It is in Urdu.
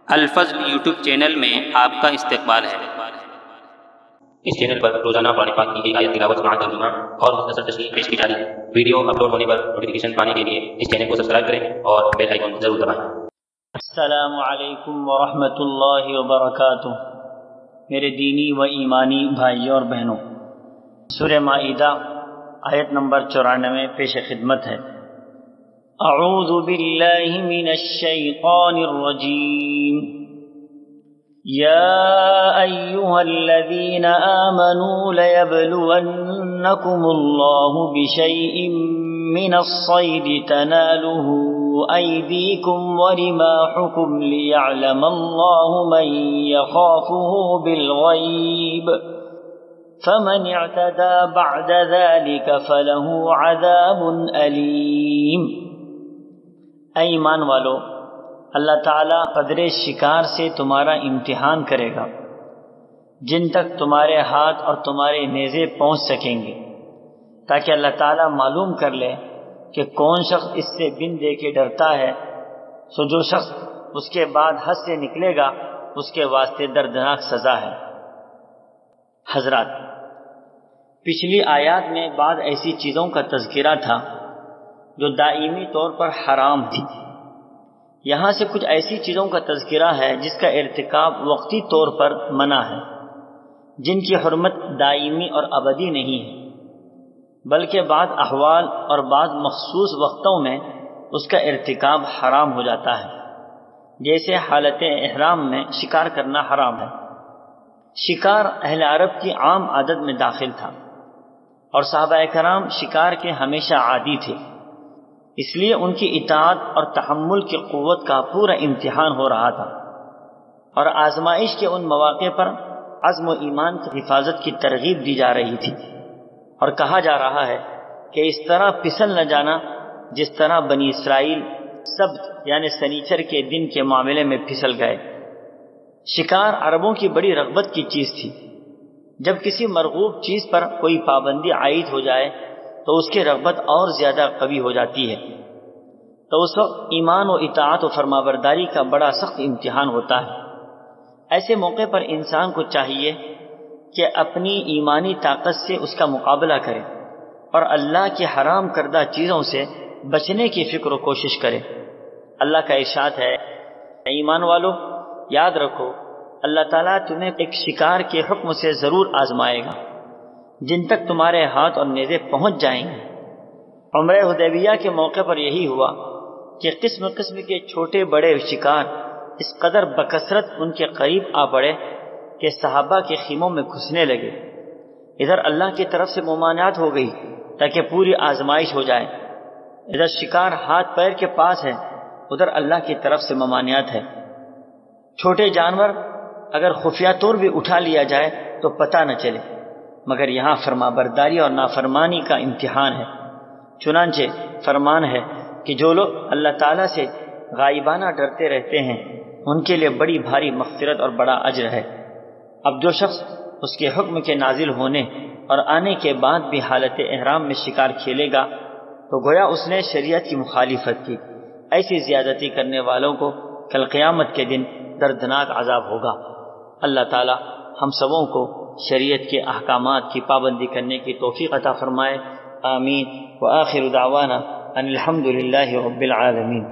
الفضل یوٹیوب چینل میں آپ کا استقبال ہے۔ اس چینل پر روزانہ قرآن پاک کی ایک آیت تلاوت سماعت ترجمہ اور مختصر تشریح پیش کی جا رہی ہے۔ ویڈیو اپلوڈ ہونے پر نوٹیفیکیشن پانے کے لیے اس چینل کو سبسکرائب کریں اور بیل آئیکن ضرور دبائیں۔ السلام علیکم ورحمۃ اللہ وبرکاتہ۔ میرے دینی و ایمانی بھائیوں اور بہنوں، سورہ مائدہ آیت نمبر 94 پیش خدمت ہے۔ اعوذ باللہ من الشیطان الرجیم۔ یا ایہا الذین آمنوا لیبلونکم اللہ بشیء من الصید تنالہ ایدیکم ورماحکم لیعلم اللہ من یخافہ بالغیب فمن اعتدى بعد ذلك فله عذاب علیم۔ اے ایمان والو، اللہ تعالیٰ قدرے شکار سے تمہارا امتحان کرے گا جن تک تمہارے ہاتھ اور تمہارے نیزے پہنچ سکیں گے، تاکہ اللہ تعالیٰ معلوم کر لے کہ کون شخص اس سے بن دے کے ڈرتا ہے، سو جو شخص اس کے بعد حد سے نکلے گا اس کے واسطے دردناک سزا ہے۔ حضرات، پچھلی آیات میں بعض ایسی چیزوں کا تذکرہ تھا جو دائمی طور پر حرام تھی۔ یہاں سے کچھ ایسی چیزوں کا تذکرہ ہے جس کا ارتکاب وقتی طور پر منع ہے، جن کی حرمت دائمی اور ابدی نہیں ہے، بلکہ بعض احوال اور بعض مخصوص وقتوں میں اس کا ارتکاب حرام ہو جاتا ہے، جیسے حالت احرام میں شکار کرنا حرام ہے۔ شکار اہل عرب کی عام عادت میں داخل تھا، اور صحابہ کرام شکار کے ہمیشہ عادی تھے، اس لیے ان کی اطاعت اور تحمل کی قوت کا پورا امتحان ہو رہا تھا، اور آزمائش کے ان مواقع پر عزم و ایمان کی حفاظت کی ترغیب دی جا رہی تھی، اور کہا جا رہا ہے کہ اس طرح پھسل نہ جانا جس طرح بنی اسرائیل سبت یعنی سنیچر کے دن کے معاملے میں پھسل گئے۔ شکار عربوں کی بڑی رغبت کی چیز تھی۔ جب کسی مرغوب چیز پر کوئی پابندی عائد ہو جائے تو اس کی رغبت اور زیادہ قوی ہو جاتی ہے، تو اس وقت ایمان و اطاعت و فرمانبرداری کا بڑا سخت امتحان ہوتا ہے۔ ایسے موقع پر انسان کو چاہیے کہ اپنی ایمانی طاقت سے اس کا مقابلہ کرے اور اللہ کی حرام کردہ چیزوں سے بچنے کی فکر و کوشش کرے۔ اللہ کا ارشاد ہے، ایمان والو یاد رکھو اللہ تعالیٰ تمہیں ایک شکار کے حکم سے ضرور آزمائے گا جن تک تمہارے ہاتھ اور نیزے پہنچ جائیں گے۔ عمرہ حدیبیہ کے موقع پر یہی ہوا کہ قسم قسم کے چھوٹے بڑے شکار اس قدر بکثرت ان کے قریب آ پڑے کہ صحابہ کے خیموں میں گھسنے لگے۔ ادھر اللہ کی طرف سے ممانعت ہو گئی تاکہ پوری آزمائش ہو جائے، ادھر شکار ہاتھ پیر کے پاس ہے، ادھر اللہ کی طرف سے ممانعت ہے۔ چھوٹے جانور اگر خفیہ طور بھی اٹھا لیا جائے تو پتہ نہ چلے، مگر یہاں فرما برداری اور نافرمانی کا امتحان ہے۔ چنانچہ فرمان ہے کہ جو لوگ اللہ تعالیٰ سے غائبانہ ڈرتے رہتے ہیں ان کے لیے بڑی بھاری مغفرت اور بڑا اجر ہے۔ اب جو شخص اس کے حکم کے نازل ہونے اور آنے کے بعد بھی حالت احرام میں شکار کھیلے گا تو گویا اس نے شریعت کی مخالفت کی۔ ایسی زیادتی کرنے والوں کو کل قیامت کے دن دردناک عذاب ہوگا۔ اللہ تعالی ہم سبوں کو شریعت کے احکامات کی پابندی کرنے کی توفیق عطا فرمائے۔ آمین۔ وآخر دعوانا ان الحمد للہ رب العالمین۔